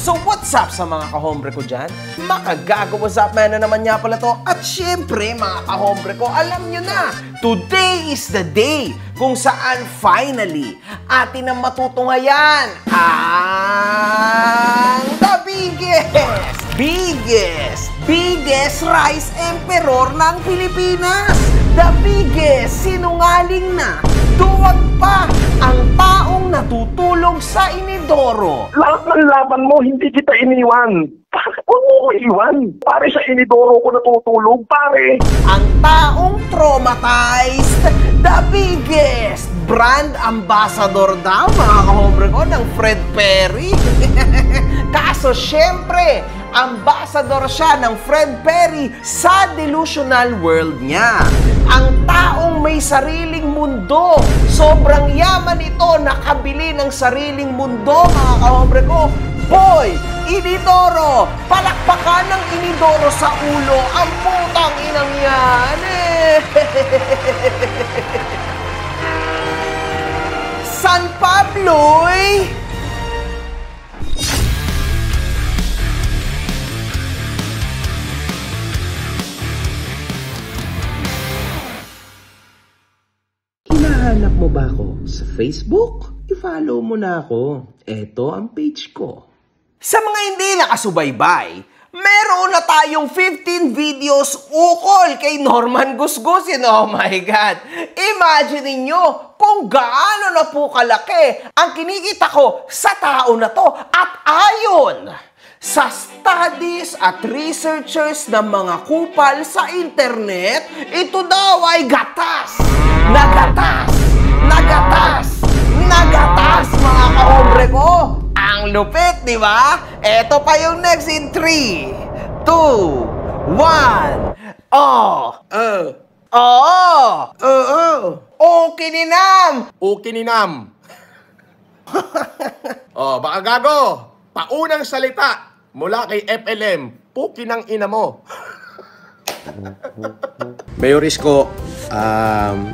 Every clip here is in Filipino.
So what's up sa mga kahombre ko dyan? Makagago, what's up man na naman nga pala to. At syempre mga kahombre ko, alam nyo na, today is the day kung saan finally atin ang matutunghayan ang the biggest rice emperor ng Pilipinas. The biggest sinungaling na duwag pa ang taong natutulog sa inidoro. Lahat ng laban mo, hindi kita iniwan. Huwag mo ko iwan. Pare, sa inidoro ko natutulog, pare. Ang taong traumatized, the biggest brand ambassador daw, mga kahombre ko, ng Fred Perry. Kaso, syempre, ambassador siya ng Fred Perry sa delusional world niya. Ang taong may sariling mundo. Sobrang yaman ito, nakabili ng sariling mundo, mga kahombre ko. Boy, Inidoro! Palakpakan ng Inidoro sa ulo ang putang inang yan San Pablo'y hinahanap mo ba ako sa Facebook? I-follow mo na ako. Ito ang page ko. Sa mga hindi nakasubaybay, meron na tayong 15 videos ukol kay Norman Gusgusin. Oh my God! Imagine niyo kung gaano na po kalaki ang kinikita ko sa tao na to. At ayon sa studies at researchers ng mga kupal sa internet, ito daw ay gatas, mga kahombre ko. Ang lupit, di ba? Eto pa yung next in 3, 2, 1. Ukininam. Baka gago. Paunang salita mula kay FLM. Puki ng ina mo. Mayor Isko,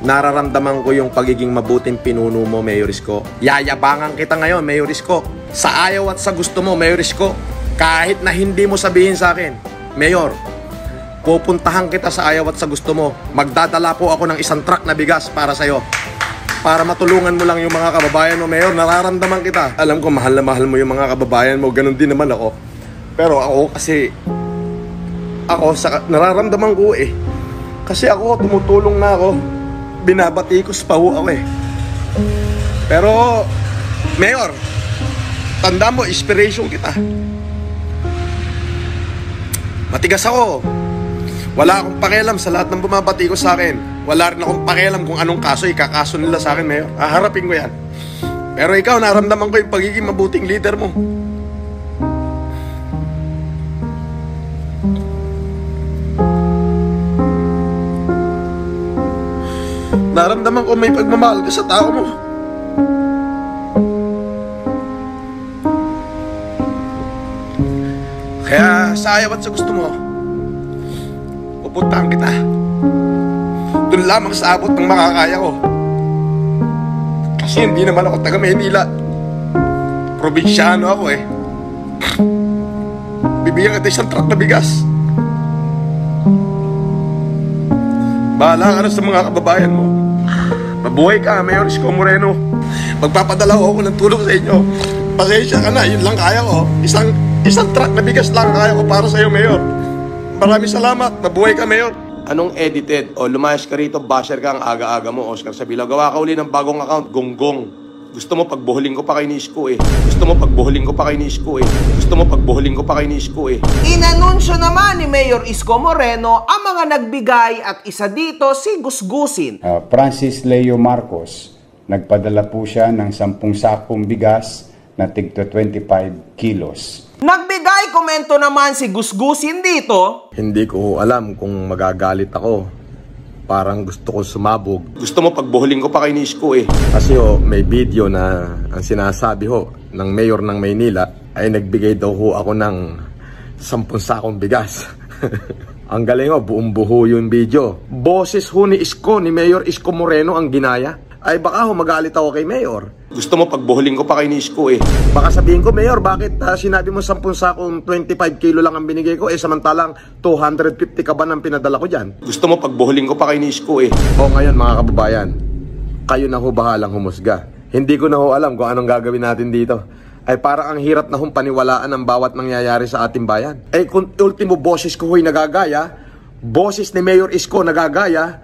nararamdaman ko yung pagiging mabuting pinuno mo, Mayor Isko. Yayabangan kita ngayon, Mayor Isko. Sa ayaw at sa gusto mo, Mayor Isko. Kahit na hindi mo sabihin sa akin, Mayor, pupuntahan kita sa ayaw at sa gusto mo. Magdadala po ako ng isang truck na bigas para sa'yo. Para matulungan mo lang yung mga kababayan mo, Mayor. Nararamdaman kita. Alam ko, mahal na mahal mo yung mga kababayan mo. Ganon din naman ako. Pero ako kasi, nararamdaman ko kasi ako, tumutulong na ako. Binabatikos pa ho ako Pero, Mayor, tanda mo, inspiration kita. Matigas ako. Wala akong pakialam sa lahat ng bumabatikos sa akin. Wala rin akong pakialam kung anong kaso ikakaso nila sa akin, Mayor. Haharapin ko yan. Pero ikaw, naramdaman ko yung pagiging mabuting leader mo. Naramdaman ko may pagmamahal ka sa tao mo. Kaya sa ayaw at sa gusto mo, pupuntahan kita. Doon lamang sa abot ng makakaya ko. Kasi hindi naman ako taga Maynila. Probinsyano ako Bibigyan kita isang truck na bigas. Bahala ka na sa mga kababayan mo. Mabuhay ka, Mayor Isko Moreno. Magpapadala ako ng tulong sa inyo. Pasensya ka na, yun lang kaya ko. Isang truck na bigas lang kaya ko para sa iyo, Mayor. Maraming salamat. Mabuhay ka, Mayor. Anong edited? O lumayas ka rito, basher ka ang aga-aga mo, Oscar Sabilaw. Gawa ka uli ng bagong account, Gonggong. Gusto mo pagbuhuling ko pa kay ni Isko Inanunsyo naman ni Mayor Isko Moreno ang mga nagbigay at isa dito si Gusgusin. Francis Leo Marcos, nagpadala po siya ng 10 sakong bigas na tigto 25 kilos. Nagbigay komento naman si Gusgusin dito. Hindi ko alam kung magagalit ako. Parang gusto ko sumabog. Gusto mo pagbuhuling ko pa kay ni Isko Kasi may video na ang sinasabi ng Mayor ng Maynila ay nagbigay daw ako ng 10 sakong bigas. Ang galing buong buo yung video. Boses ni Isko, ni Mayor Isko Moreno ang ginaya. ay baka magalit ako kay Mayor. Gusto mo pagbuhuling ko pa kay ni Isko eh. Baka sabihin ko, Mayor, bakit sinabi mo 10 sakong 25 kilo lang ang binigay ko, samantalang 250 ka ba ang pinadala ko dyan? Gusto mo pagbuhuling ko pa kay ni Isko eh. O ngayon mga kababayan, kayo na ho bahalang humusga. Hindi ko na ho alam kung anong gagawin natin dito. Ay parang ang hirap na hong paniwalaan ang bawat nangyayari sa ating bayan. Kung ultimo boses ko ho'y nagagaya, boses ni Mayor Isko nagagaya,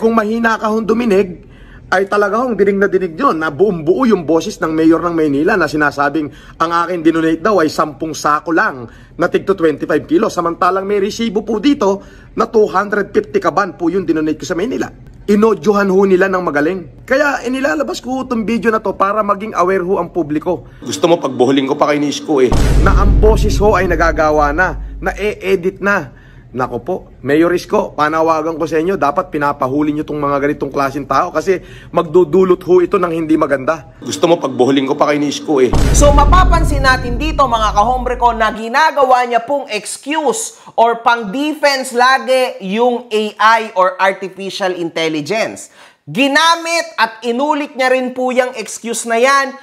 kung mahina ka hong duminig, ay talaga hong dinig na dinig yun na buong buo yung boses ng Mayor ng Maynila na sinasabing ang akin dinonate daw ay 10 sako lang na tigto 25 kilos. Samantalang may resibo po dito na 250 kaban po yung dinonate ko sa Maynila. Inodyohan ho nila ng magaling. Kaya inilalabas ko itong video na to para maging aware ho ang publiko. Gusto mo pagbuhuling ko pa kay ni Isko eh. Na ang boses ho ay nagagawa na e-edit na. Nako po, Mayor Isko, panawagan ko sa inyo, dapat pinapahuli nyo itong mga ganitong klaseng tao kasi magdudulot ho ito ng hindi maganda. Gusto mo pagbuhuling ko pa kay ni Isko eh. So mapapansin natin dito mga kahombre ko na ginagawa niya pong excuse or pang defense lagi yung AI or artificial intelligence. Ginamit at inulit niya rin po yung excuse na yan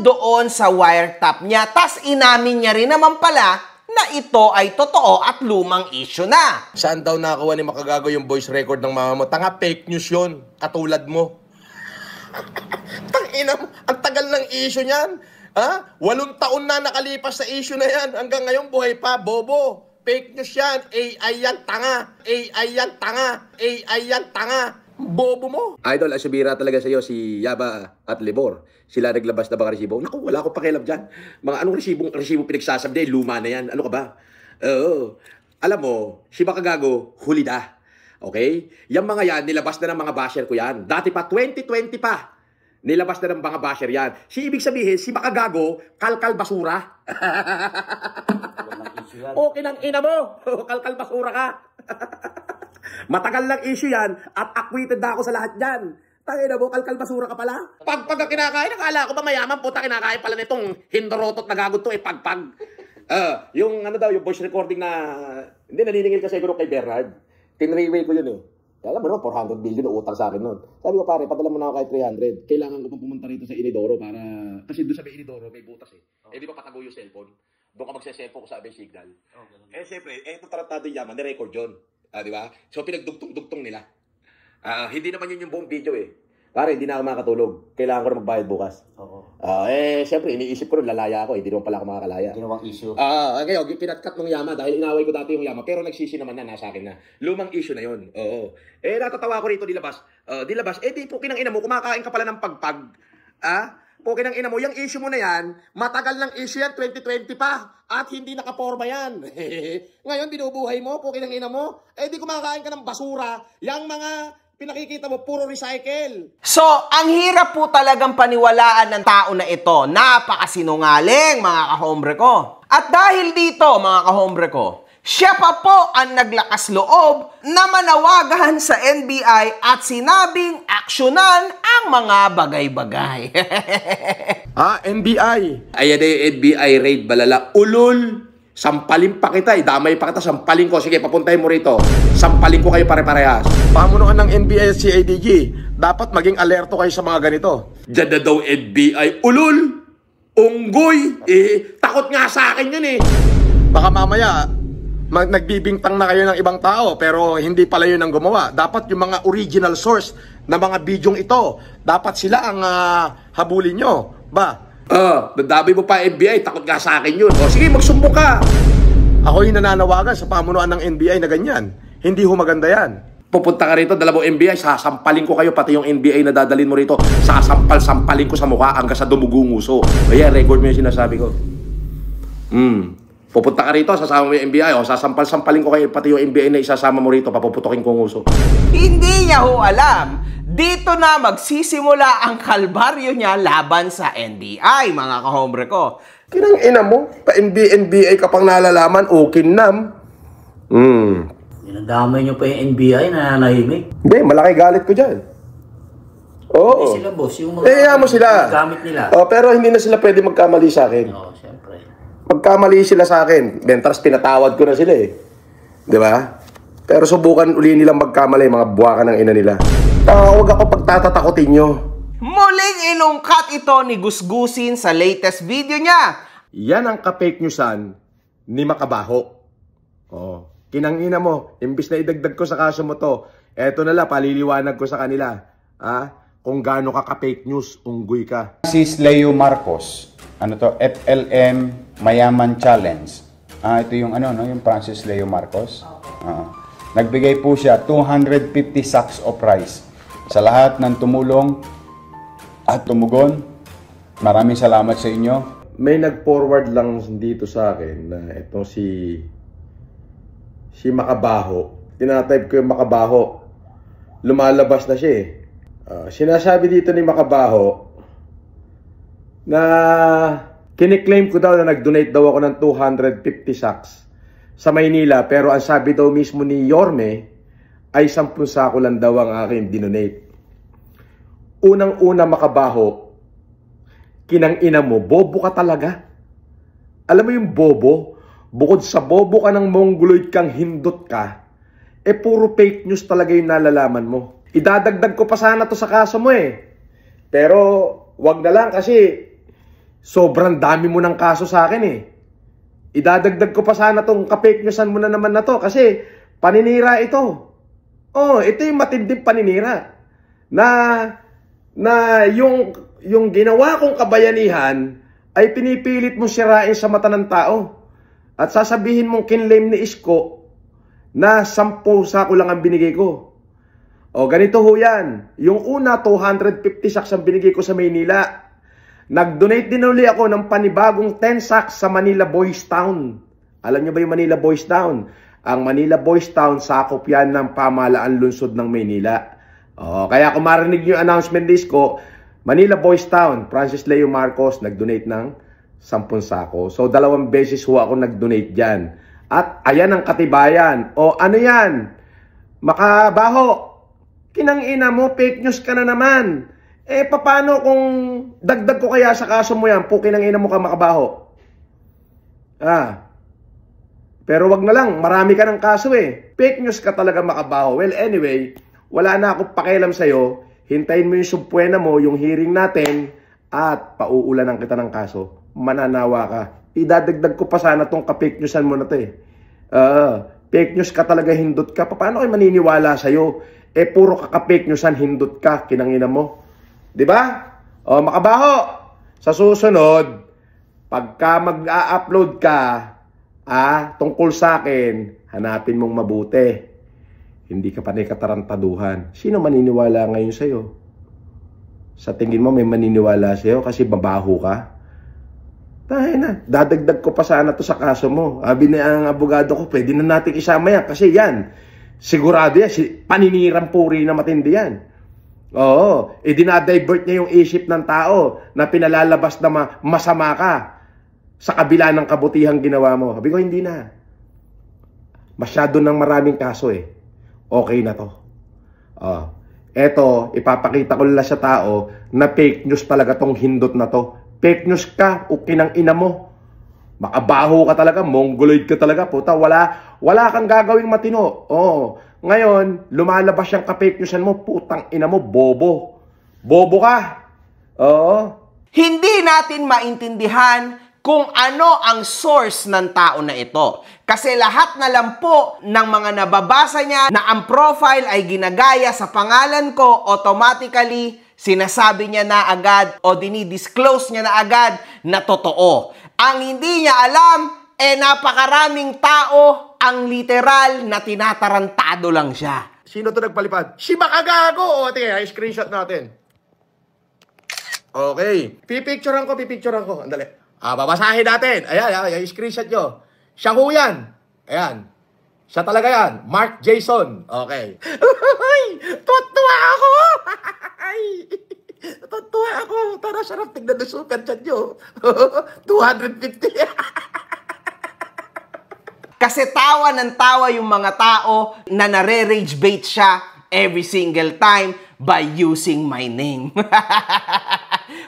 doon sa wiretap niya. Tas inamin niya rin naman pala na ito ay totoo at lumang issue na. Saan daw nakakuha ni Makagago yung voice record ng mama mo? Tanga, fake news yun. Katulad mo. Tangina mo, ang tagal ng issue niyan. 8 taon na nakalipas sa issue na yan. Hanggang ngayon buhay pa, bobo. Fake news yan. AI yan, tanga. AI yan, tanga. AI yan, tanga. Bobo mo. Idol, asubira talaga sa iyo si Yaba at Libor. Sila naglabas na baka resibo. Naku, wala akong pakialam dyan. Mga anong resibo pinagsasabi, luma na yan. Ano ka ba? Oo. Alam mo, si Makagago, huli na. Okay? Yung mga yan, nilabas na ng mga basher ko yan. Dati pa, 2020 pa. Nilabas na ng mga basher yan. Ibig sabihin, si Makagago, kalkal basura. Okay ng ina mo. Kalkal basura ka. Matagal lang issue yan at acquitted na ako sa lahat yan. Tangina mo, kalkal basura ka pala. Pag kinakain, nakala ko ba mayaman, puta kinakain pala nitong hindorotot na gagod to, pagpag. Yung ano daw, yung voice recording na, hindi, naniningil ka siguro kay Bernard. Tinreway ko yun eh. Alam mo naman, 400 billion na utang sa akin nun. Sabi ko pare, padala mo na ako kahit 300. Kailangan ko pang pumunta rito sa Inidoro para, kasi doon sa may Inidoro, may butas eh. Di ba katago yung cellphone? Doon ka magse-cellphone ko sa abay signal. Siyempre, ito tratado yaman, ni-record yun. Di ba? So, pinagdugtong-dugtong nila. Hindi naman yun yung buong video eh. Pare, hindi na ako makakatulog. Kailangan ko na magbayad bukas. Oo. Siyempre, iniisip ko rin, lalaya ako. Hindi naman pala ako makakalaya. Ginawang issue. Ngayon, pinatkat ng Yama dahil inaway ko dati yung Yama. Pero nagsisi naman na, nasa akin na. Lumang issue na yun. Oo. Natatawa ko rito, dilabas. Di po kinang ina mo, kumakain ka pala ng pagpag. Po kinang ina mo, yung issue mo na yan, matagal ng issue yan, 2020 pa. At hindi nakaporma yan. Ngayon, binubuhay mo, po kinang ina mo. Di kumakain ka ng basura. Yang mga pinakikita mo, puro recycle. So, ang hirap po talagang paniwalaan ng tao na ito. Napakasinungaling, mga kahombre ko. At dahil dito, mga kahombre ko, siya pa po ang naglakas loob na manawagan sa NBI at sinabing aksyonan ang mga bagay-bagay. NBI. Ayan NBI raid balala. Ulol. Sampalin pa kita damay pa kita, sampalin ko. Sige, papuntahin mo rito. Sampalin ko kayo pare-parehas. Pamunuan ng NBI at CIDG, dapat maging alerto kayo sa mga ganito. Diyan na daw NBI. Ulol! Unggoy! Takot nga sa akin yun eh. Baka mamaya, nagbibintang na kayo ng ibang tao, pero hindi pala yun ang gumawa. Dapat yung mga original source na mga bidyong ito, dapat sila ang habulin nyo. Ba? Dadabi mo pa NBI, takot nga sa akin yun. Sige, magsumbong ka. Ako yung nananawagan sa pamunuan ng NBI na ganyan. Hindi ho maganda yan. Pupunta ka rito, dala mo NBI, sasampalin ko kayo, pati yung NBI na dadalhin mo rito, sasampalin ko sa mukha hanggang sa dumugong uso. Ayan, record mo yung sinasabi ko. Pupunta ka rito, sasama mo yung NBI, sasampalin ko kayo, pati yung NBI na isasama mo rito, papuputokin ko ng uso. Hindi niya ho alam. Dito na magsisimula ang kalbaryo niya laban sa NBI, mga kahombre ko. Kinang ina mo, pa-NBI ka pang nalalaman, okay nam. Dinadamay nyo pa yung NBI na nanahimik. Hindi, malaki galit ko dyan. Oo. Hindi sila boss, yung mga mo sila. gamit nila. Pero hindi na sila pwede magkamali sa akin. Oo, siyempre. Magkamali sila sa akin, mentras pinatawad ko na sila eh. Di ba? Pero subukan uli nilang magkamali, mga buwakan ng ina nila. Tawag ako pagtatatakotin nyo. Muling inungkat ito ni Gusgusin sa latest video niya. Yan ang ka-fake newsan ni Makabaho. Oh, kinangina mo, imbis na idagdag ko sa kaso mo to, eto na lang, paliliwanag ko sa kanila. Kung gaano ka ka-fake news, unggoy ka. Francis Leo Marcos, ano to, FLM Mayaman Challenge. Ito yung yung Francis Leo Marcos. Nagbigay po siya 250 sacks of rice sa lahat ng tumulong at tumugon. Maraming salamat sa inyo. May nag-forward lang dito sa akin na itong si Makabaho. Tinatype ko yung Makabaho. Lumalabas na siya eh. Sinasabi dito ni Makabaho na kiniklaim ko daw na nag-donate daw ako ng 250 sacks sa Maynila, pero ang sabi daw mismo ni Yorme ay 10 sako lang daw ang aking dinonate. Unang-una, Makabaho, kinang-ina mo, bobo ka talaga. Alam mo yung bobo? Bukod sa bobo ka ng mongoloid kang hindot ka, puro fake news talaga yung nalalaman mo. Idadagdag ko pa sana to sa kaso mo eh. Pero wag na lang kasi sobrang dami mo ng kaso sa akin eh. Idadagdag ko pa sana tong ka-fake newsan mo na naman na to kasi paninira ito. Oh, ito yung matinding paninira. Na yung ginawa kong kabayanihan ay pinipilit mo sirain sa mata ng tao. At sasabihin mong kinlaim ni Isko na 10 sako lang ang binigay ko. O, ganito ho yan. Yung una, 250 sacks ang binigay ko sa Maynila. Nag-donate din uli ako ng panibagong 10 sacks sa Manila Boys Town. Alam niyo ba yung Manila Boys Town? Ang Manila Boys Town, sakop yan ng pamahalaan lungsod ng Maynila. O, kaya kung marinig yung announcement ni Isko, Manila Boys Town, Francis Leo Marcos, nag-donate ng 10 sako. So, 2 beses ho ako nag-donate dyan. At ayan ang katibayan. O, ano yan? Makabaho. Kinang-ina mo, fake news ka na naman. Paano kung dagdag ko kaya sa kaso mo yan, kinang-ina mo ka, Makabaho? Pero wag na lang, marami ka ng kaso eh. Fake news ka talaga, Makabaho. Well, anyway, wala na akong pakialam sa'yo. Hintayin mo yung subpuena mo, yung hearing natin, at pauulanan kita ng kaso. Mananawa ka. Idadagdag ko pa sana tong ka-fake newsan mo na to eh. Fake news ka talaga, hindot ka. Paano kayo maniniwala sa'yo? Puro ka-fake newsan, hindot ka, kinangina mo. Diba? O, Makabaho, sa susunod, pagka mag-a-upload ka, tungkol sa akin, hanapin mong mabuti. Hindi ka pa katarantaduhan. Sino maniniwala ngayon sa'yo? Sa tingin mo may maniniwala sa'yo kasi babaho ka? Tayo na, dadagdag ko pa sana to sa kaso mo. Sabi na ang abogado ko, pwede na natin isama yan. Kasi yan, sigurado yan, paninirang puri na matindi yan. Oo, dinadivert niya yung isip ng tao na pinalalabas na masama ka sa kabila ng kabutihang ginawa mo. Sabi ko, hindi na. Masyado ng maraming kaso eh. Okay na to. Eto, ipapakita ko lang sa tao na fake news talaga tong hindot na to. Fake news ka, o kinang-ina mo. Makabaho ka talaga, mongoloid ka talaga. Puta, wala kang gagawing matino. Ngayon, lumalabas yung ka-fake newsan mo, putang ina mo, bobo. Bobo ka. Hindi natin maintindihan kung ano ang source ng tao na ito. Kasi lahat na lang po ng mga nababasa niya na ang profile ay ginagaya sa pangalan ko, automatically sinasabi niya na agad o dinidisclose niya na agad na totoo. Ang hindi niya alam, napakaraming tao ang literal na tinatarantado lang siya. Sino to nagpalipad? Si Makagago! O, tingnan, screenshot natin. Okay. Pipicturean ko. Andali. Babasahin natin. Ayan, screenshot nyo. Siya ho yan. Ayan. Siya talaga yan. Mark Jason. Okay. Tuwa ako! Tuwa ako. Tara, sarap. Tignan na super chat nyo. 250. Kasi tawa ng tawa yung mga tao na nare-rage bait siya every single time by using my name.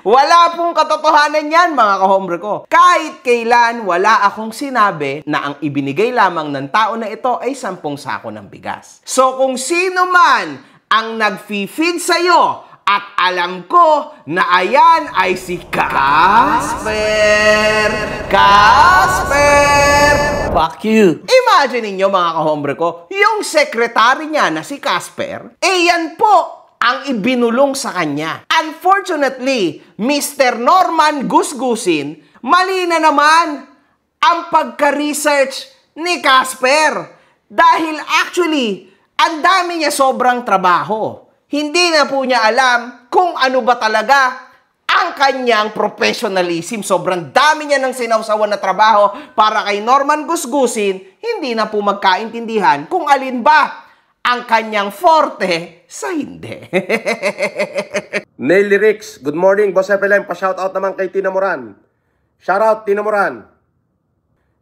Wala pong katotohanan yan, mga kahombre ko. Kahit kailan, wala akong sinabi na ang ibinigay lamang ng tao na ito ay 10 sako ng bigas. So kung sino man ang nag-feed sa'yo. At alam ko na ayan ay si Casper! Casper! Fuck you. Imagine ninyo mga kahombre ko, yung sekretary niya na si Casper, yan po ang ibinulong sa kanya. Unfortunately, Mr. Norman Gusgusin, mali na naman ang pagka-research ni Casper. Dahil actually, ang dami niya sobrang trabaho. Hindi na po niya alam kung ano ba talaga ang kanyang professionalism. Sobrang dami niya ng sinawsawan na trabaho para kay Norman Gusgusin, hindi na po magkaintindihan kung alin ba ang kanyang forte sa hindi. Nail Lyrics, good morning, Boss FLM. Pa-shoutout naman kay Tina Moran. Shoutout, Tina Moran.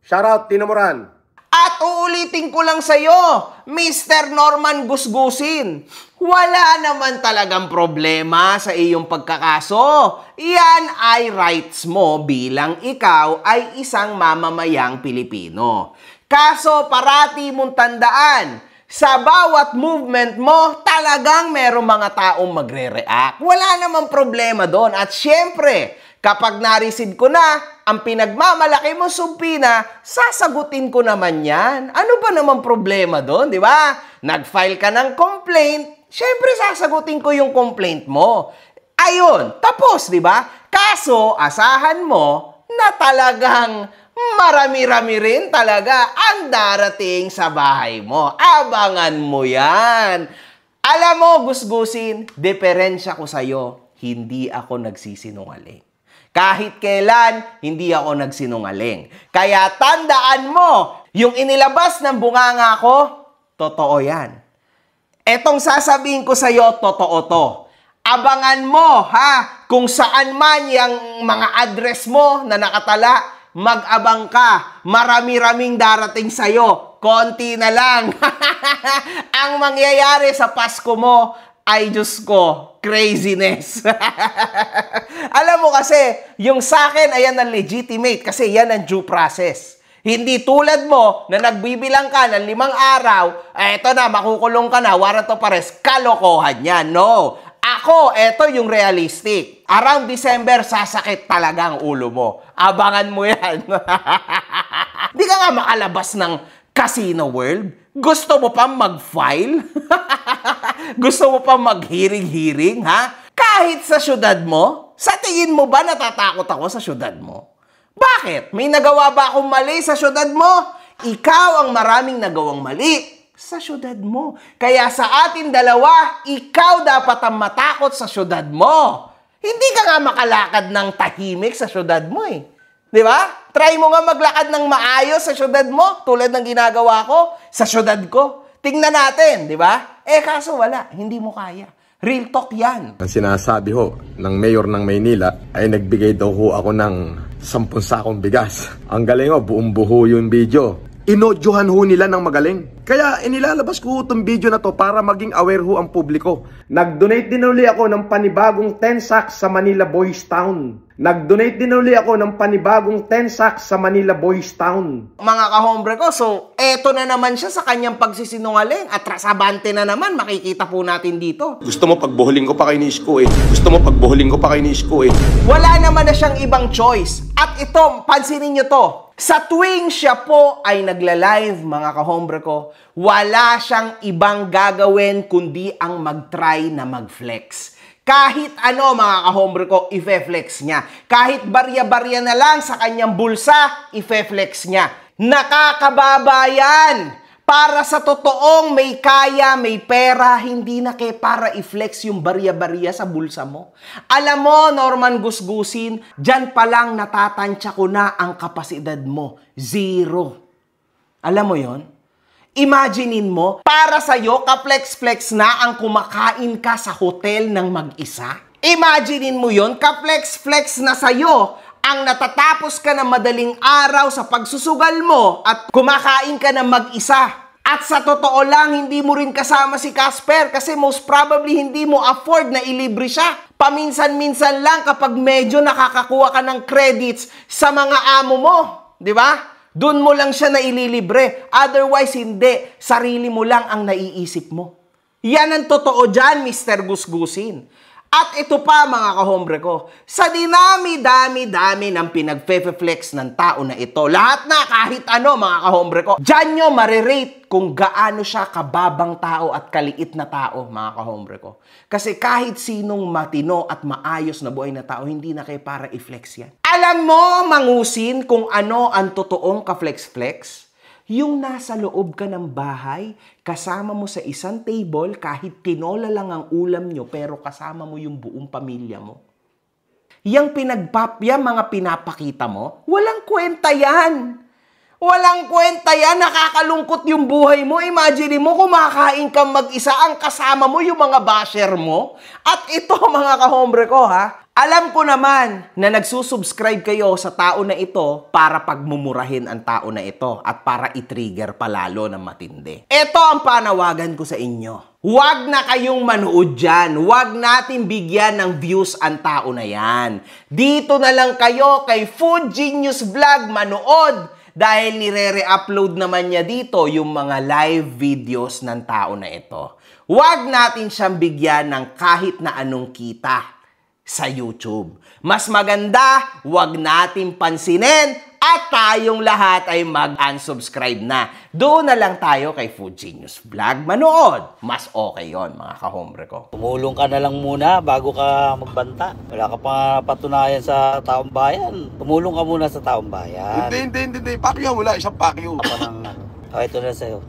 Shoutout, Tina Moran. At uulitin ko lang sa'yo, Mr. Norman Gusgusin, wala naman talagang problema sa iyong pagkakaso. Yan ay rights mo bilang ikaw ay isang mamamayang Pilipino. Kaso parati mong tandaan, sa bawat movement mo, talagang merong mga taong magre-react. Wala namang problema doon. At syempre, kapag na-receive ko na ang pinagmamalaki mo sumpina, sasagutin ko naman yan. Ano ba namang problema doon, di ba? Nag-file ka ng complaint, syempre sasagutin ko yung complaint mo. Ayun, tapos, di ba? Kaso, asahan mo na talagang marami-rami rin talaga ang darating sa bahay mo. Abangan mo yan. Alam mo, Gusgusin, diferensya ko sa'yo, hindi ako nagsisinungaling. Kahit kailan, hindi ako nagsinungaling. Kaya tandaan mo, yung inilabas ng bunganga ko, totoo yan. Etong sasabihin ko sa'yo, totoo to. Abangan mo, ha, kung saan man yung mga address mo na nakatala, mag-abang ka. Marami-raming darating sa'yo. Konti na lang. Ang mangyayari sa Pasko mo, ay Diyos ko, craziness. Alam mo kasi, yung sa akin, ayan ang legitimate kasi yan ang due process. Hindi tulad mo na nagbibilang ka ng 5 araw, eto na, makukulong ka na, warrant of arrest, kalokohan yan. No. Ako, eto yung realistic. Around December, sasakit talaga ang ulo mo. Abangan mo yan. Di ka nga makalabas ng Casino World? Gusto mo pa mag-file? Gusto mo pa mag-hearing-hearing, ha? Kahit sa syudad mo? Sa tingin mo ba natatakot ako sa syudad mo? Bakit? May nagawa ba akong mali sa syudad mo? Ikaw ang maraming nagawang mali sa syudad mo. Kaya sa atin dalawa, ikaw dapat ang matakot sa syudad mo. Hindi ka nga makalakad ng tahimik sa syudad mo eh. Di ba? Try mo nga maglakad ng maayos sa syudad mo, tulad ng ginagawa ko sa syudad ko. Tingnan natin, di ba? Kaso wala, hindi mo kaya. Real talk yan. Ang sinasabi ho ng mayor ng Maynila ay nagbigay daw ho ako ng 10 sakong bigas. Ang galing ho, buong buo yung video. Inodyohan ho nila ng magaling. Kaya inilalabas ko itong video na to para maging aware ho ang publiko. Nag-donate din uli ako ng panibagong 10 sacks sa Manila Boys Town. Nag-donate din uli ako ng panibagong 10 sacks sa Manila Boys Town. Mga kahombre ko, so eto na naman siya sa kanyang pagsisinungaling. At rasabante na naman, makikita po natin dito. Gusto mo pagbuhuling ko pa kay Nisko eh. Gusto mo pagbuhuling ko pa kay Nisko eh. Wala naman na siyang ibang choice. At ito, pansinin nyo to. Sa tuwing siya po ay nagla-live, mga kahombre ko, wala siyang ibang gagawin kundi ang mag-try na mag-flex. Kahit ano, mga kahombre ko, i-flex niya. Kahit barya-barya na lang sa kanyang bulsa, i-flex niya. Nakakababa yan! Para sa totoong may kaya, may pera, hindi na para i-flex yung barya-barya sa bulsa mo. Alam mo, Norman Gusgusin, dyan pa lang natatansya ko na ang kapasidad mo. 0. Alam mo yon? Imaginein mo, para sa'yo, ka-flex-flex na ang kumakain ka sa hotel ng mag-isa. Imaginein mo yon, ka-flex-flex na sa'yo ang natatapos ka ng madaling araw sa pagsusugal mo at kumakain ka ng mag-isa. At sa totoo lang, hindi mo rin kasama si Casper kasi most probably hindi mo afford na ilibre siya. Paminsan-minsan lang kapag medyo nakakakuha ka ng credits sa mga amo mo. Di ba? Doon mo lang siya na ililibre. Otherwise, hindi. Sarili mo lang ang naiisip mo. Yan ang totoo dyan, Mr. Gusgusin. At ito pa mga kahombre ko, sa dinami-dami-dami ng pinag-flex ng tao na ito, lahat na kahit ano mga kahombre ko, dyan nyo marirate kung gaano siya kababang tao at kaliit na tao mga kahombre ko. Kasi kahit sinong matino at maayos na buhay na tao, hindi na kayo para i-flex yan. Alam mo, mangusin kung ano ang totoong ka-flex-flex? Yung nasa loob ka ng bahay, kasama mo sa isang table, kahit tinola lang ang ulam nyo, pero kasama mo yung buong pamilya mo. Yang mga pinapakita mo, walang kwenta yan. Walang kwenta yan, nakakalungkot yung buhay mo. Imagine mo, kumakain kang mag-isa, ang kasama mo yung mga basher mo. At ito mga kahombre ko ha, alam ko naman na nagsusubscribe kayo sa tao na ito para pagmumurahin ang tao na ito at para i-trigger palalo ng matindi. Ito ang panawagan ko sa inyo. Huwag na kayong manood dyan. Huwag natin bigyan ng views ang tao na yan. Dito na lang kayo kay Food Genius Vlog manood dahil nire-re-upload naman niya dito yung mga live videos ng tao na ito. Huwag natin siyang bigyan ng kahit na anong kita sa YouTube. Mas maganda, wag natin pansinin at tayong lahat ay mag-unsubscribe na. Doon na lang tayo kay Food Genius Vlog manood. Mas okay yon mga kahombre ko. Tumulong ka na lang muna bago ka magbanta. Wala ka pa patunayan sa taong bayan. Tumulong ka muna sa taong bayan. Hindi. Pakyo wala, isang pakyo. Ito na sa'yo.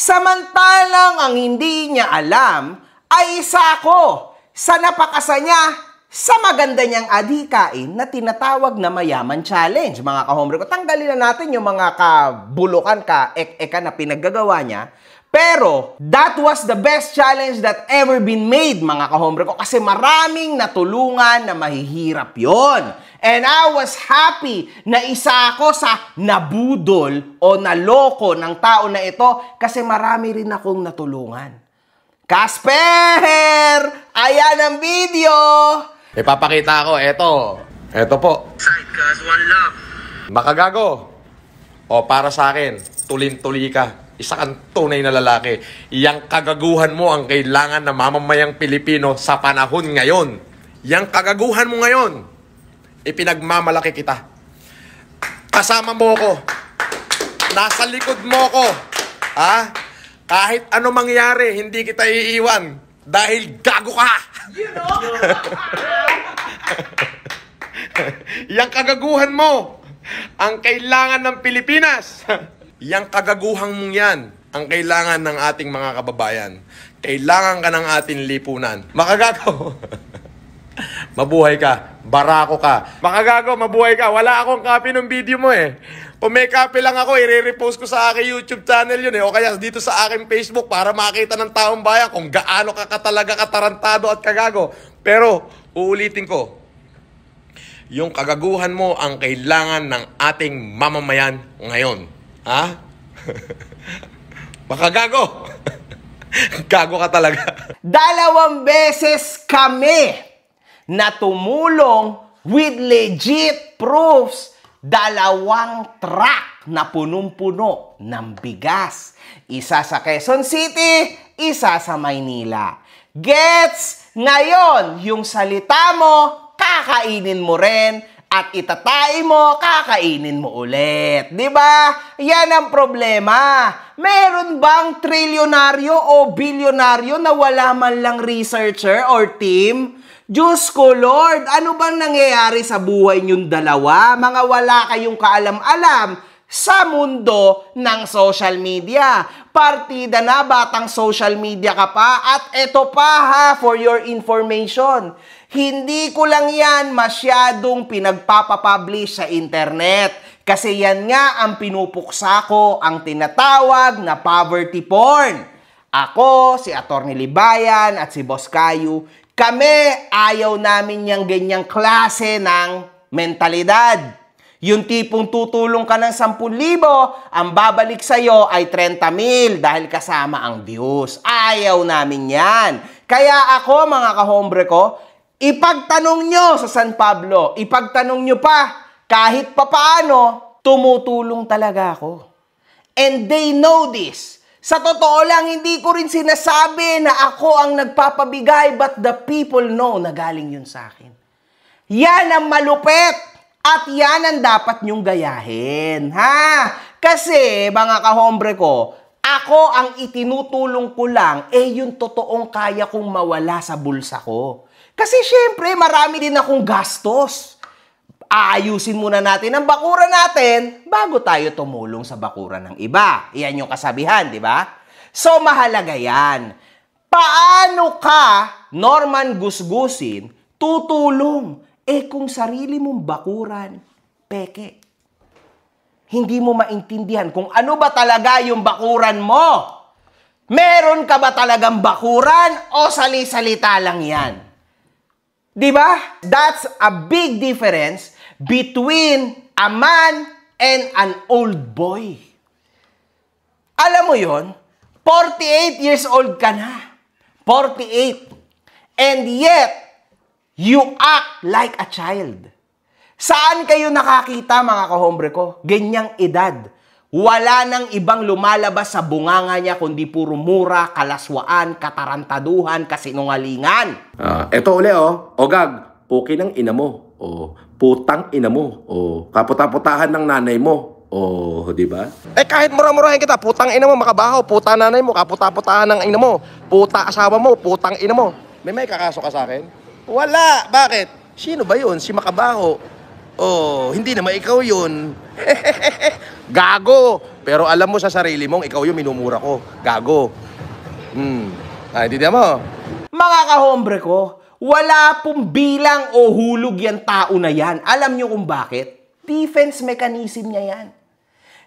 Samantalang ang hindi niya alam ay isa ako sa napakasa niya sa maganda niyang adhikain na tinatawag na Mayaman Challenge. Mga kahombre ko, tanggalin na natin yung mga kabulukan ka-ek-eka na pinaggagawa niya. Pero, that was the best challenge that ever been made, mga kahombre ko. Kasi maraming natulungan na mahihirap yon. And I was happy na isa ako sa nabudol o naloko ng tao na ito kasi marami rin akong natulungan. Casper! Ayan ang video! Ipapakita ko, eto po. One love. Makagago. O para sa akin, tulin-tuli ka. Isa kang tunay na lalaki. Yang kagaguhan mo ang kailangan na mamamayang Pilipino sa panahon ngayon. Yang kagaguhan mo ngayon, ipinagmamalaki kita. Kasama mo ko. Nasa likod mo ko. Ha? Kahit ano mangyari, hindi kita iiwan. Dahil gago ka. You know? Yang kagaguhan mo, ang kailangan ng Pilipinas. Yang kagaguhang mong yan, ang kailangan ng ating mga kababayan. Kailangan ka ng ating lipunan. Makagago. Mabuhay ka. Barako ka. Makagago, mabuhay ka. Wala akong copy ng video mo eh. Kung may copy lang ako, i-repost ko sa aking YouTube channel yun eh. O kaya dito sa aking Facebook para makita ng taong bayan kung gaano ka talaga katarantado at kagago. Pero, uulitin ko, yung kagaguhan mo ang kailangan ng ating mamamayan ngayon. Ha? Makagago. Gago ka talaga. 2 beses kami na tumulong with legit proofs. 2 truck na punong-puno ng bigas. Isa sa Quezon City, isa sa Maynila. Gets? Ngayon, yung salita mo, kakainin mo rin. At itatai mo, kakainin mo ulit. Diba? Yan ang problema. Meron bang trilyonaryo o bilyonaryo na wala man lang researcher or team? Diyos ko, Lord, ano bang nangyayari sa buhay niyong dalawa? Mga wala kayong kaalam-alam sa mundo ng social media. Partida na, batang social media ka pa. At eto pa ha, for your information. Hindi ko lang yan masyadong pinagpapapublish sa internet. Kasi yan nga ang pinupuksa ko, ang tinatawag na poverty porn. Ako, si Atty. Libayan at si Boss Caillou, kami ayaw namin yung ganyang klase ng mentalidad. Yung tipong tutulong ka ng 10,000, ang babalik sa'yo ay 30,000 dahil kasama ang views. Ayaw namin yan. Kaya ako, mga kahombre ko, ipagtanong nyo sa San Pablo, ipagtanong nyo pa kahit papaano, tumutulong talaga ako. And they know this. Sa totoo lang, hindi ko rin sinasabi na ako ang nagpapabigay, but the people know na galing yun sa akin. Yan ang malupit at yan ang dapat nyong gayahin. Ha? Kasi, mga kahombre ko, ako ang itinutulong ko lang, yung totoong kaya kong mawala sa bulsa ko. Kasi syempre, marami din akong gastos. Aayusin muna natin ang bakuran natin bago tayo tumulong sa bakuran ng iba. Iyan yung kasabihan, di ba? So, mahalaga yan. Paano ka, Norman Gusgusin, tutulong? Kung sarili mong bakuran, peke. Hindi mo maintindihan kung ano ba talaga yung bakuran mo. Meron ka ba talagang bakuran o sali-salita lang yan? Di ba? That's a big difference between a man and an old boy. Alam mo yon? 48 years old ka na. 48. And yet, you act like a child. Saan kayo nakakita, mga kahombre ko? Ganyang edad. Wala nang ibang lumalabas sa bunganga niya kundi puro mura, kalaswaan, katarantaduhan, kasinungalingan. Eto uli Ogag, puki ng ina mo. Putang ina mo. Kaputa-putahan ng nanay mo. Di ba? Kahit mura-murahin kita, putang ina mo, makabaho, puta nanay mo, kaputa-putahan ng ina mo, puta asawa mo, putang ina mo. May kakaso ka sa akin? Wala. Bakit? Sino ba yun? Si Makabaho. Hindi naman ikaw yun. Gago. Pero alam mo sa sarili mong ikaw yung minumura ko. Gago. Hindi mo. Mga kahombre ko, wala pong bilang o hulog yan tao na yan. Alam nyo kung bakit? Defense mechanism niya yan.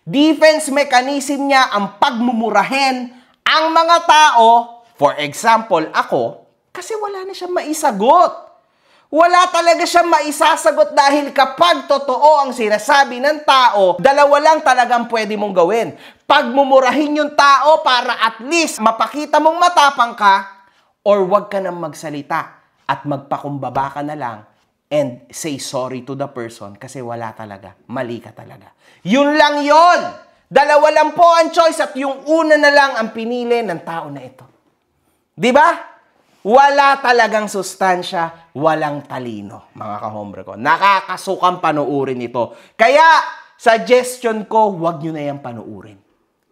Defense mechanism niya ang pagmumurahin ang mga tao, for example, ako, kasi wala na siyang maisagot. Wala talaga siyang maisasagot dahil kapag totoo ang sinasabi ng tao, dalawa lang talagang pwede mong gawin. Pagmumurahin yung tao para at least mapakita mong matapang ka, or wag ka nang magsalita at magpakumbaba ka na lang and say sorry to the person kasi wala talaga. Mali ka talaga. Yun lang yun! Dalawa lang po ang choice at yung una na lang ang pinili ng tao na ito. Di ba? Wala talagang sustansya, walang talino, mga kahombre ko. Nakakasukang panuurin ito. Kaya, suggestion ko, wag nyo na yan panuurin.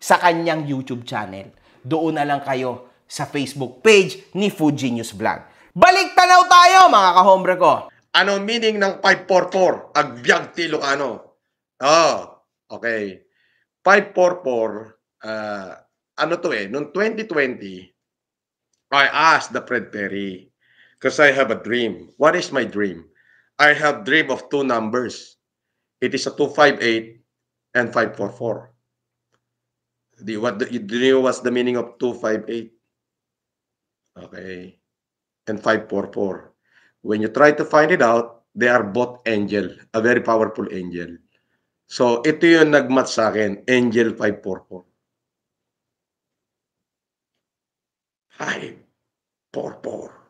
Sa kanyang YouTube channel. Doon na lang kayo sa Facebook page ni Fuji News Vlog. Balik tanaw tayo, mga kahombre ko. Ano meaning ng 544? Agbyag ti Ilocano. Okay. 544, ano to noong 2020, I asked the Fred Perry, because I have a dream. What is my dream? I have dream of two numbers. It is a 258 and 544. Do you know what's the meaning of 258? Okay. And 544. When you try to find it out, they are both angel, a very powerful angel. So, ito yung nagmatch sa akin, Angel 544. 544.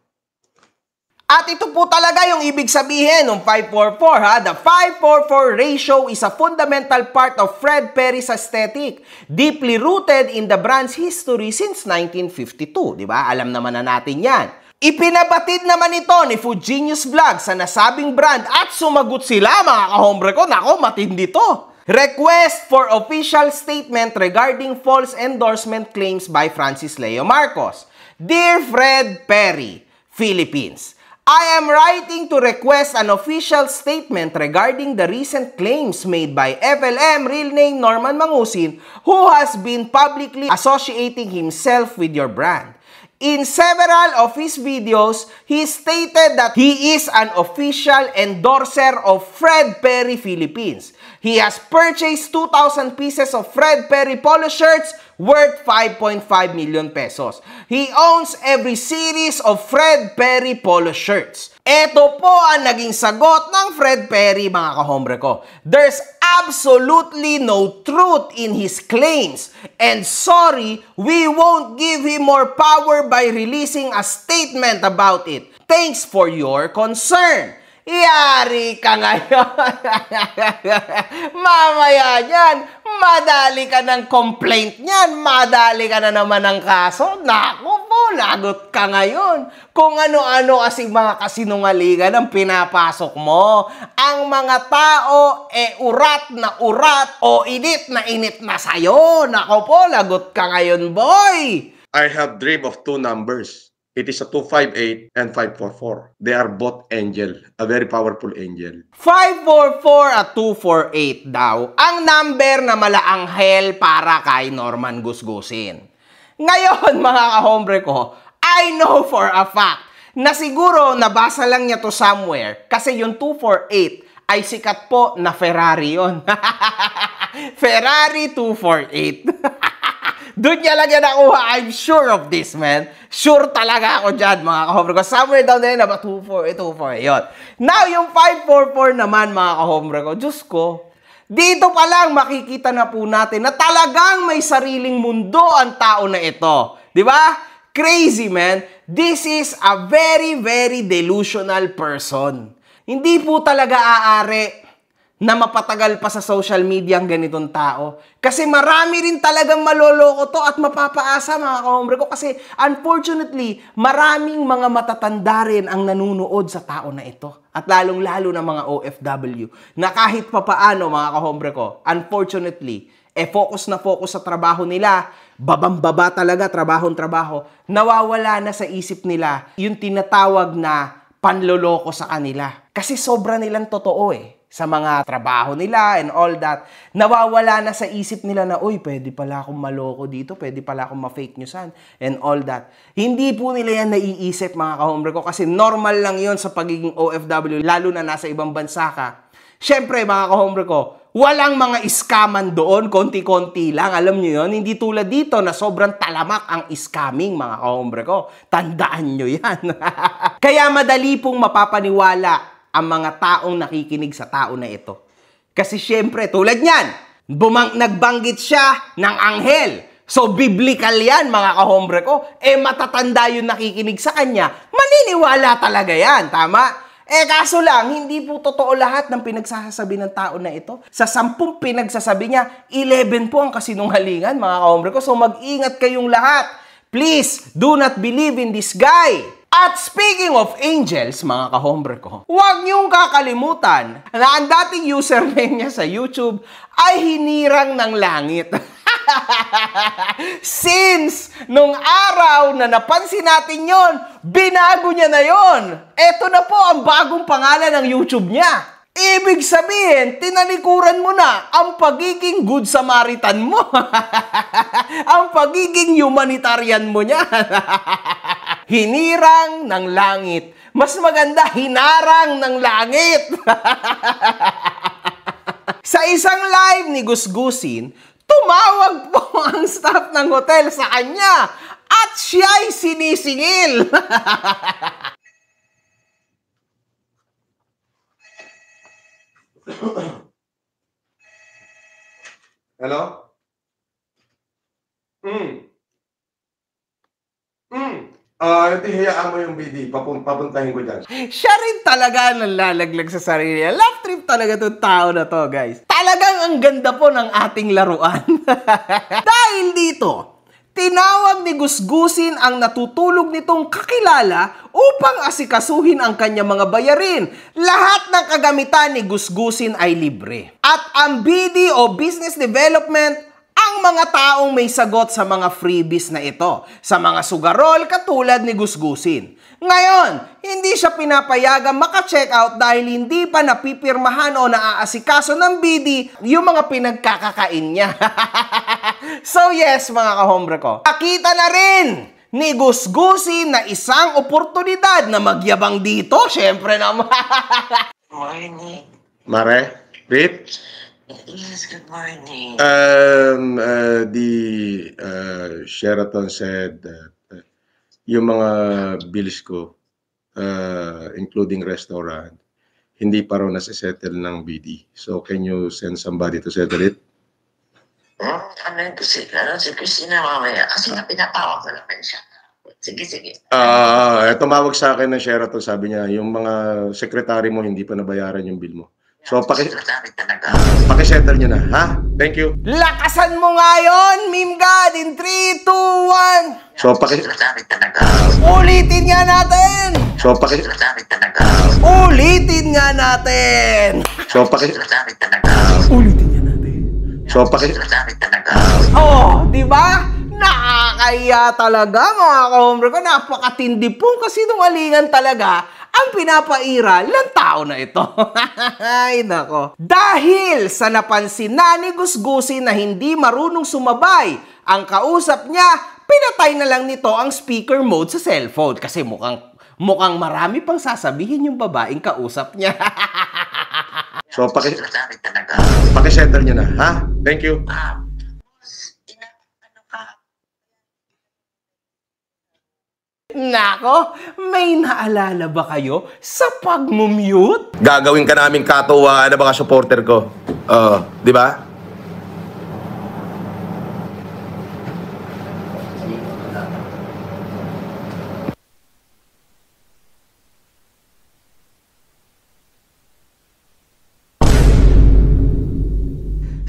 At ito po talaga yung ibig sabihin ng 544, ha? The 544 ratio is a fundamental part of Fred Perry's aesthetic, deeply rooted in the brand's history since 1952. Di ba? Alam naman na natin yan. Ipinabatid naman ito ni Fuji News Vlog sa nasabing brand at sumagot sila, mga kahombre ko. Nako, matindi to. Request for official statement regarding false endorsement claims by Francis Leo Marcos. Dear Fred Perry, Philippines, I am writing to request an official statement regarding the recent claims made by FLM real name Norman Mangusin, who has been publicly associating himself with your brand. In several of his videos, he stated that he is an official endorser of Fred Perry Philippines. He has purchased 2,000 pieces of Fred Perry polo shirts worth 5.5 million pesos. He owns every series of Fred Perry polo shirts. Ito po ang naging sagot ng Fred Perry, mga kahombre ko. There's absolutely no truth in his claims. And sorry, we won't give him more power by releasing a statement about it. Thanks for your concern. Yari ka ngayon. Mamaya niyan, madali ka ng complaint niyan, madali ka na naman ng kaso. Naku po, lagot ka ngayon. Kung ano-ano kasi mga kasinungalingan ang pinapasok mo. Ang mga tao, urat na urat o init na sayo. Naku po, lagot ka ngayon, boy. I have dream of two numbers. It is a 258 and 544. They are both angel, a very powerful angel. 544 at 248 daw ang number na malaanghel para kay Norman Gusgusin. Ngayon, mga kahombre ko, I know for a fact na siguro nabasa lang niya to somewhere kasi yung 248 ay sikat po na Ferrari yon. Ferrari 248. Doon niya lang yan nakuha. I'm sure of this, man. Sure talaga ako dyan, mga kahombre ko. Somewhere down there na ba 248, 248. Yun. Now, yung 544 naman, mga kahombre ko, Diyos ko, dito pa lang makikita na po natin na talagang may sariling mundo ang tao na ito. Di ba? Crazy, man. This is a very, very delusional person. Hindi po talaga aari na mapatagal pa sa social media ang ganitong tao. Kasi marami rin talagang maloloko to at mapapaasa, mga kahombre ko. Kasi unfortunately, maraming mga matatanda rin ang nanunood sa tao na ito. At lalong-lalo na mga OFW na kahit papaano, mga kahombre ko, unfortunately, focus na focus sa trabaho nila, babang-baba talaga, trabahong-trabaho, nawawala na sa isip nila yung tinatawag na panloloko sa kanila. Kasi sobra nilang totoo sa mga trabaho nila and all that. Nawawala na sa isip nila na, uy, pwede pala akong maloko dito, pwede pala akong ma-fake newsan and all that. Hindi po nila yan naiisip, mga kahombre ko, kasi normal lang yon sa pagiging OFW, lalo na nasa ibang bansa ka. Siyempre, mga kahombre ko, walang mga iskaman doon, konti-konti lang. Alam nyo yon, hindi tulad dito na sobrang talamak ang scamming, mga kahombre ko. Tandaan nyo yan. Kaya madali pong mapapaniwala ang mga taong nakikinig sa tao na ito. Kasi syempre, tulad niyan, nagbanggit siya ng anghel. So, biblical yan, mga kahombre ko. Matatanda yung nakikinig sa kanya. Maniniwala talaga yan, tama? Kaso lang, hindi po totoo lahat ng pinagsasabi ng tao na ito. Sa 10 pinagsasabi niya, 11 po ang kasinungalingan, mga kahombre ko. So, mag-ingat kayong lahat. Please, do not believe in this guy. At speaking of angels, mga kahombre ko, huwag niyong kakalimutan na ang dating username niya sa YouTube ay hinirang ng langit. Since nung araw na napansin natin yon, binago niya na yon. Ito na po ang bagong pangalan ng YouTube niya. Ibig sabihin, tinalikuran mo na ang pagiging good Samaritan mo. Ang pagiging humanitarian mo niya. Hinirang ng langit. Mas maganda, hinarang ng langit. Sa isang live ni Gusgusin, tumawag po ang staff ng hotel sa kanya at siya'y sinisingil. Hello? Hindi, hayaan mo yung BD. Papuntahin ko dyan. Siya rin talaga nalalaglag sa sarili niya. Love trip talaga itong tao na to, guys. Talagang ang ganda po ng ating laruan. Dahil dito, tinawag ni Gusgusin ang natutulog nitong kakilala upang asikasuhin ang kanyang mga bayarin. Lahat ng kagamitan ni Gusgusin ay libre. At ang BD o Business Development, ang mga taong may sagot sa mga freebies na ito, sa mga sugarol katulad ni Gusgusin. Ngayon, hindi siya pinapayagang maka-check out dahil hindi pa napipirmahan o naaasikaso ng BD yung mga pinagkakakain niya. So yes, mga kahombre ko, nakita na rin ni Gusgusin na isang oportunidad na magyabang dito. Siyempre naman. Morning. Mare? Pete? Yes, good morning. The Sheraton said that yung mga bills ko, including restaurant, hindi pa raw nasisettle ng BD. So, can you send somebody to settle it? Si Christina mamaya. Kasi nga pinatawag ko naman siya. Sige, sige. Tumawag sa akin ng Sheraton, sabi niya, yung mga sekretary mo hindi pa nabayaran yung bill mo. So, Secretary talaga. paki-settle niyo na, ha? Thank you. Lakasan mo nga yun, Meme God, in 3, 2, 1. So, Secretary talaga. Ulitin nga natin. Secretary talaga. Ulitin nga natin. Secretary talaga. Ulitin nga natin. Secretary talaga. Oh, di ba? Nakakahiya talaga mga ka-hombre ko. Napakatindi pong kasinungalingan talaga ang pinapairal ng tao na ito. Ay, nako. Dahil sa napansin na ni Gusgusi na hindi marunong sumabay ang kausap niya, pinatay na lang nito ang speaker mode sa cellphone kasi mukhang marami pang sasabihin yung babaeng kausap niya. So, Secretary talaga. paki-settle niyo na, ha? Thank you. Ano ka? Nako, may naalala ba kayo sa pag-mute? Gagawin ka naming katuwaan na mga supporter ko. Di ba?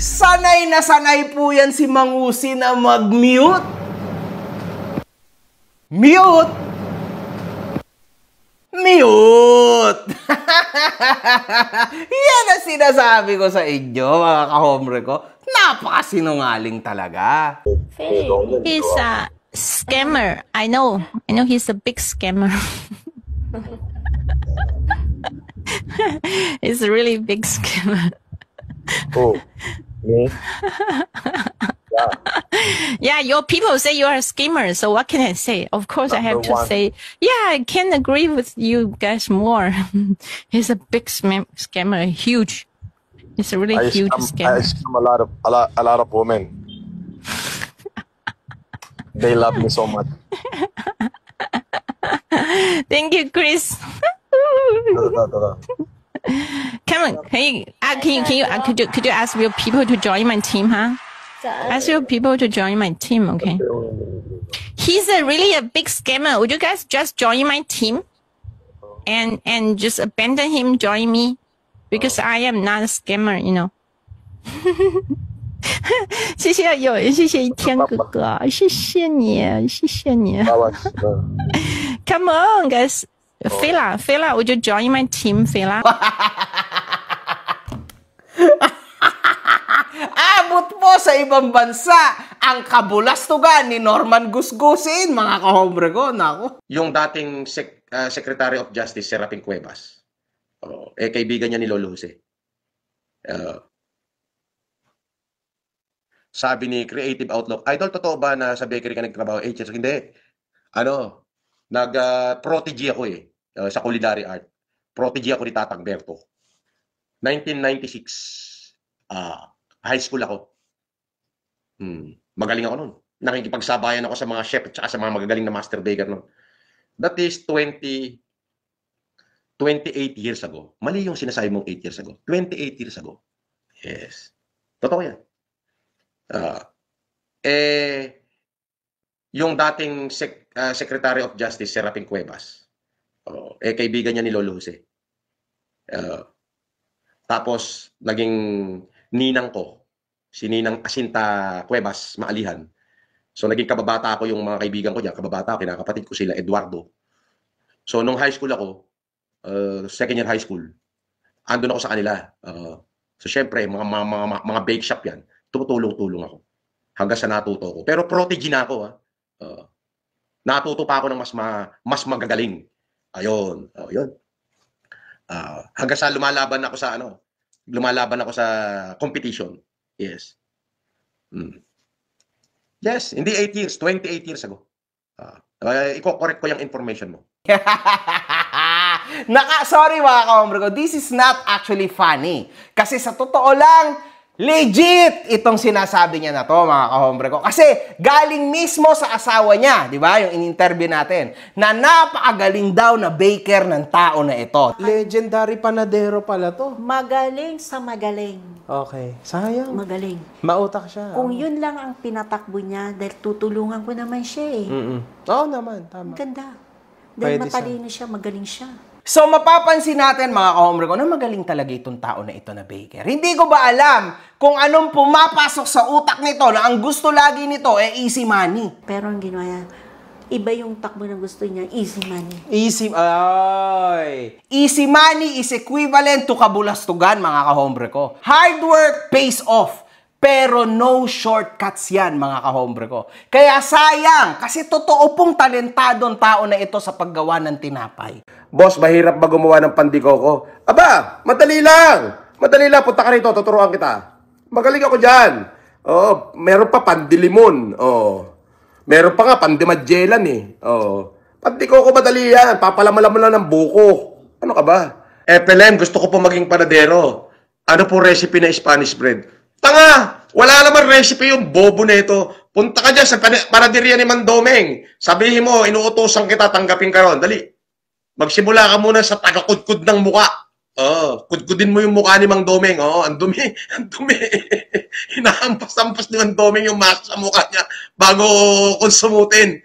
Sanay na sanay po yan si Mangusi na mag-mute. Mute! Mute! Yan ang sinasabi ko sa inyo, mga ka-hombre ko. Napakasinungaling talaga. He's a scammer. I know he's a big scammer. He's a really big scammer. Oh, me? Yeah, your people say you are a scammer, so what can I say? Of course, I have to Number one. say, yeah, I can agree with you guys more. He's a big scammer, huge. He's a really huge I scammer. scam a lot of women. They love me so much. Thank you, Chris. Come on, could you ask your people to join my team, huh? Ask your people to join my team, okay? He's really a big scammer. Would you guys just join my team and just abandon him, join me? Because I am not a scammer, you know. 谢谢有人，谢谢一天哥哥，谢谢你，谢谢你。Come on, guys. Fela, would you join my team, Fela? Abot po sa ibang bansa ang kabulastugan ni Norman Gusgusin, mga ka-hombre ko. Nako. Yung dating Secretary of Justice, Serapin Cuevas, kaibigan niya ni Lolo Jose. Sabi ni Creative Outlook, Idol, totoo ba na sa bakery ka nagtrabaho 8 years? Hindi. Nag-protege ako sa culinary art. Protege ako ni Tatang Berto. 1996. High school ako. Magaling ako nun. Nakikipagsabayan ako sa mga chef at sa mga magagaling na master baker nun. That is 28 years ago. Mali yung sinasabi mong 8 years ago. 28 years ago. Yes. Totoo yan. Yung dating Secretary of Justice, Serapin Cuevas, kaibigan niya ni Lolo Jose. Tapos, naging ninang ko, si Ninang Asinta Cuevas, Maalihan. So, naging kababata ako yung mga kaibigan ko diyan. Kababata ako, kinakapatid ko sila, Eduardo. So, nung high school ako, second year high school, andun ako sa kanila. So, syempre, mga bake shop yan. Tumutulong-tulong ako. Hanggang sa natuto ko. Pero protege na ako, natuto pa ako ng mas magagaling. Ayun. Yun. Hanggang sa lumalaban ako sa competition. Yes. Yes, hindi 8 years, 28 years ago. Iko-correct ko yung information mo. Sorry mga ka-hombre ko, this is not actually funny. Kasi sa totoo lang, Legit itong sinasabi niya na to, mga kahombre ko. Kasi galing mismo sa asawa niya, di ba? Yung in-interview natin, na napakagaling daw na baker ng tao na ito. Legendary panadero pala to. Magaling sa magaling. Okay. Sayang. Magaling. Mautak siya. Kung yun lang ang pinatakbo niya, dahil tutulungan ko naman siya eh. Oo naman, tama. Ganda. Dahil Pwede matalino siya, magaling siya. So, mapapansin natin, mga kahombre ko, na magaling talaga itong tao na ito na baker. Hindi ko ba alam kung anong pumapasok sa utak nito na ang gusto lagi nito easy money. Pero ang ginawa niya, iba yung takbo na gusto niya, easy money. Easy money is equivalent to kabulastugan, mga kahombre ko. Hard work pays off. Pero no shortcuts yan, mga kahombre ko. Kaya sayang, kasi totoo pong talentadong tao na ito sa paggawa ng tinapay. Boss, mahirap ba gumawa ng pandikoko? Aba, madali lang. Madali lang, punta ka rito, tuturuan kita. Magaling ako dyan. Oo, meron pa pandilimon. Oo. Meron pa nga pandimadjelan eh. Oo. Pandikoko madali yan. Papalaman mo lang ng buko. Ano ka ba? FLM, gusto ko po maging panadero. Ano po recipe na Spanish bread? Tanga! Wala naman recipe yung bobo na ito. Punta ka dyan sa panaderia ni Mandomeng. Sabihin mo, inuutosan kita, tanggapin ka ron. Dali. Magsimula ka muna sa taga-kudkud ng muka. Kudkudin mo yung mukha ni Mang Domeng. Ang dumi. Ang dumi. Hinahampas-hampas ni Mang Domeng yung masa sa mukha niya bago konsumutin.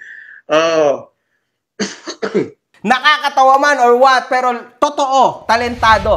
Nakakatawa man or what, pero totoo, talentado.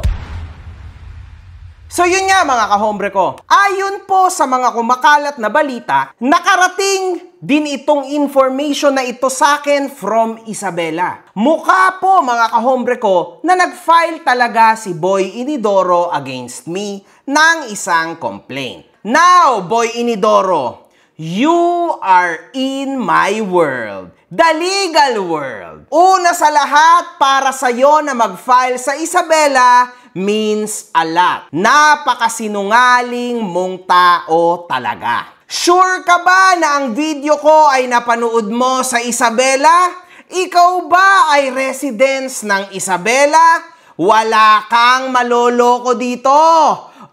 So yun nga, mga kahombre ko. Ayon po sa mga kumakalat na balita, nakarating din itong information na ito sa akin from Isabela. Mukha po, mga kahombre ko, na nag-file talaga si Boy Inidoro against me ng isang complaint. Now, Boy Inidoro, you are in my world. The legal world. Una sa lahat, para sa'yo na mag-file sa Isabela means a lot. Napakasinungaling mong tao talaga. Sure ka ba na ang video ko ay napanood mo sa Isabela? Ikaw ba ay residents ng Isabela? Wala kang maloloko dito.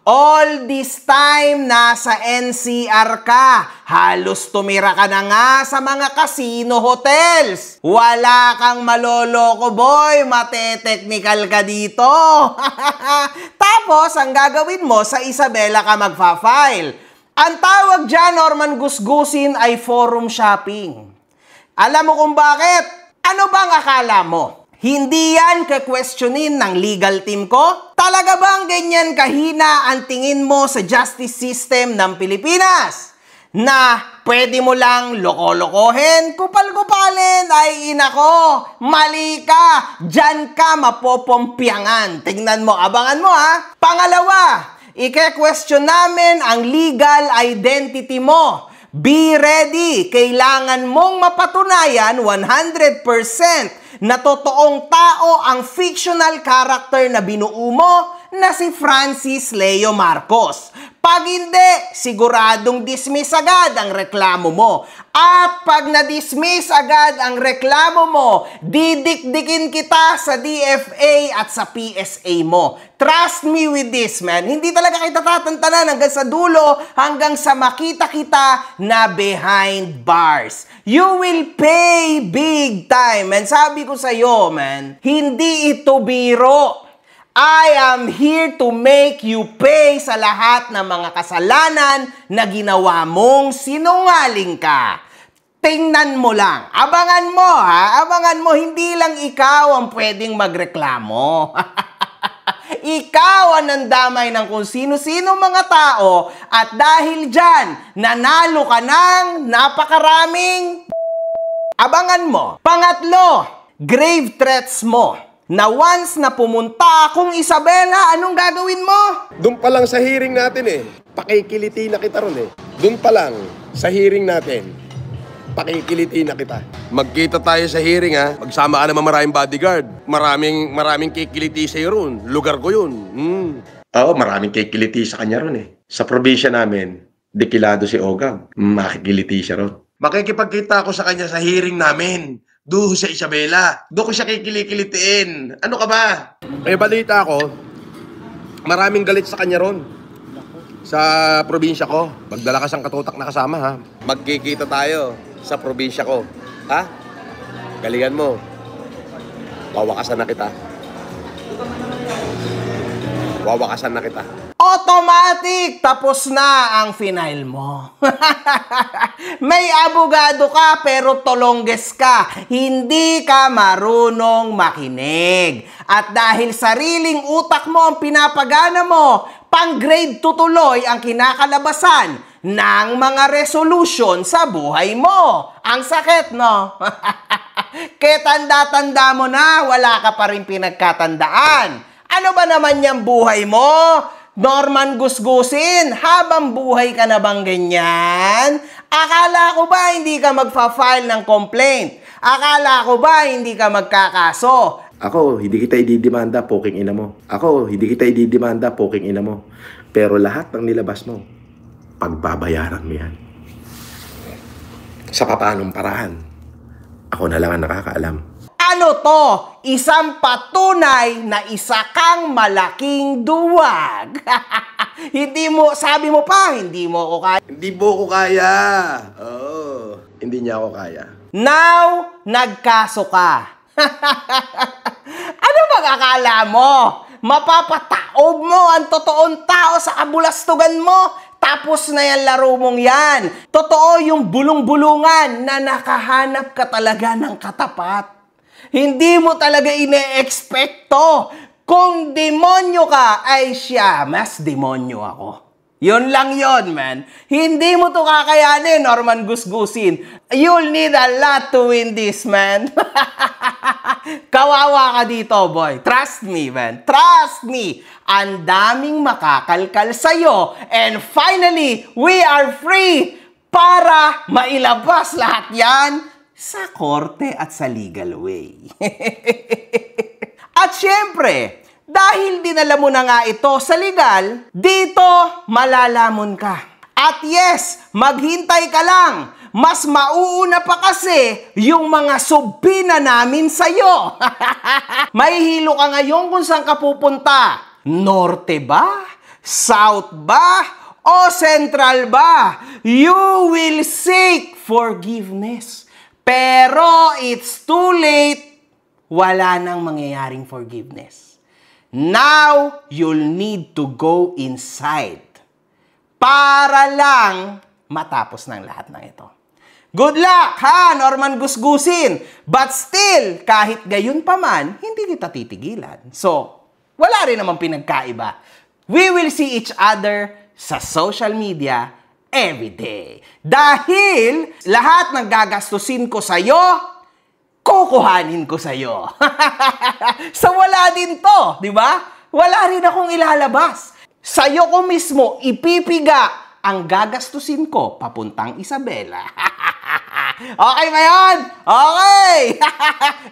All this time, nasa NCR ka. Halos tumira ka na nga sa mga casino hotels. Wala kang maloloko, boy. Mate-technical ka dito. Tapos, ang gagawin mo, sa Isabela ka magfa-file. Ang tawag dyan, Norman Gusgusin, ay forum shopping. Alam mo kung bakit? Ano bang akala mo? Hindi yan ka-questionin ng legal team ko? Talaga bang ganyan kahina ang tingin mo sa justice system ng Pilipinas? Na pwede mo lang loko-lokohin, kupal-kupalin, ay inako, mali ka, dyan ka mapopompyangan. Tingnan mo, abangan mo ha. Pangalawa, ike-question namin ang legal identity mo. Be ready, kailangan mong mapatunayan 100% na totoong tao ang fictional character na binuo mo na si Francis Leo Marcos. Pag hindi, siguradong dismiss agad ang reklamo mo. At pag na-dismiss agad ang reklamo mo, didikdikin kita sa DFA at sa PSA mo. Trust me with this, man. Hindi talaga kita tatantanan hanggang sa dulo, hanggang sa makita kita na behind bars. You will pay big time. And sabi ko sa'yo, man, hindi ito biro. I am here to make you pay sa lahat ng mga kasalanan na ginawa mong sinungaling ka. Tingnan mo lang. Abangan mo, ha? Abangan mo, hindi lang ikaw ang pwedeng magreklamo. Ikaw ang nandamay ng kung sino-sino mga tao at dahil dyan, nanalo ka ng napakaraming abangan mo. Pangatlo, grave threats mo. Na once na pumunta akong Isabela, anong gagawin mo? Doon pa lang sa hearing natin eh. Pakikiliti na kita ron eh. Doon pa lang sa hearing natin. Pakikiliti na kita. Magkita tayo sa hearing ha. Magsama ka naman maraming bodyguard. Maraming kikiliti sa'yo ron. Lugar ko yun. Oo, maraming kikiliti sa kanya ron eh. Sa probinsya namin, dekilado si Ogam. Makikiliti siya ron. Makikipagkita ako sa kanya sa hearing namin. Doon sa Isabela. Doon ko siya kikilitiin. Ano ka ba? Eh, balita ako, maraming galit sa kanya ron. sa probinsya ko. Magdala ka siyang katutak na kasama, ha? Magkikita tayo sa probinsya ko. Ha? Galingan mo. Wawakasan na kita. Wawakasan na kita. Automatic! Tapos na ang final mo. May abogado ka pero tolongges ka. Hindi ka marunong makinig. At dahil sariling utak mo ang pinapagana mo, pang grade 2 tuloy ang kinakalabasan ng mga resolution sa buhay mo. Ang sakit, no? Kaya tanda-tanda mo na, wala ka pa rin pinagkatandaan. Ano ba naman yung buhay mo? Norman gusgusin, habang buhay ka na bang ganyan? Akala ko ba hindi ka magfa-file ng complaint? Akala ko ba hindi ka magkakaso? Ako, hindi kita ididimanda, poking ina mo. Ako, hindi kita ididimanda, poking ina mo. Pero lahat ng nilabas mo, pagbabayaran mo yan. Sa papaanong paraan, ako na lang ang nakakaalam. Ano to? Isang patunay na isa kang malaking duwag. Hindi mo, sabi mo pa, hindi mo ako kaya. Hindi mo ko kaya. Oo, hindi niya ako kaya. Now, nagkaso ka. Ano bang akala mo? Mapapataob mo ang totoong tao sa kabulastugan mo? Tapos na yan laro mong yan. Totoo yung bulong-bulungan na nakahanap ka talaga ng katapat. Hindi mo talaga ine-expecto. Kung demonyo ka, ay siya, mas demonyo ako. Yun lang yun, man. Hindi mo to kakayanin, Norman gusgusin. You'll need a lot to win this, man. Kawawa ka dito, boy. Trust me, man. Trust me. Ang daming makakalkal sa'yo. And finally, we are free para mailabas lahat yan sa korte at sa legal way. At syempre, dahil dinala mo na nga ito sa legal, dito malalamon ka. At yes, maghintay ka lang. Mas mauuna pa kasi yung mga subpina namin sa'yo. Mahihilo ka ngayon kung saan ka pupunta. Norte ba? South ba? O Central ba? You will seek forgiveness. Pero it's too late. Wala nang mangyayaring forgiveness. Now, you'll need to go inside para lang matapos ng lahat ng ito. Good luck, ha, Norman gusgusin. But still, kahit gayon pa man, hindi kita titigilan. So, wala rin naman pinagkaiba. We will see each other sa social media every day. Dahil lahat ng gagastusin ko sa'yo, kukuhanin ko sa'yo. So wala din to, di ba? Wala rin akong ilalabas. Sa'yo ko mismo ipipiga ang gagastusin ko papuntang Isabela. Okay ba yun? Okay!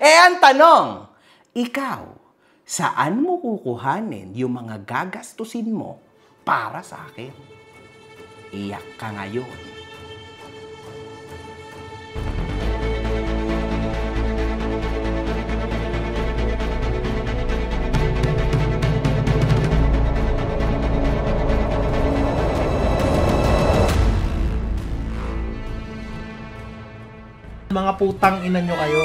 Ang tanong, ikaw, saan mo kukuhanin yung mga gagastusin mo para sa akin? Iyak ka ngayon. Mga putang ina nyo kayo.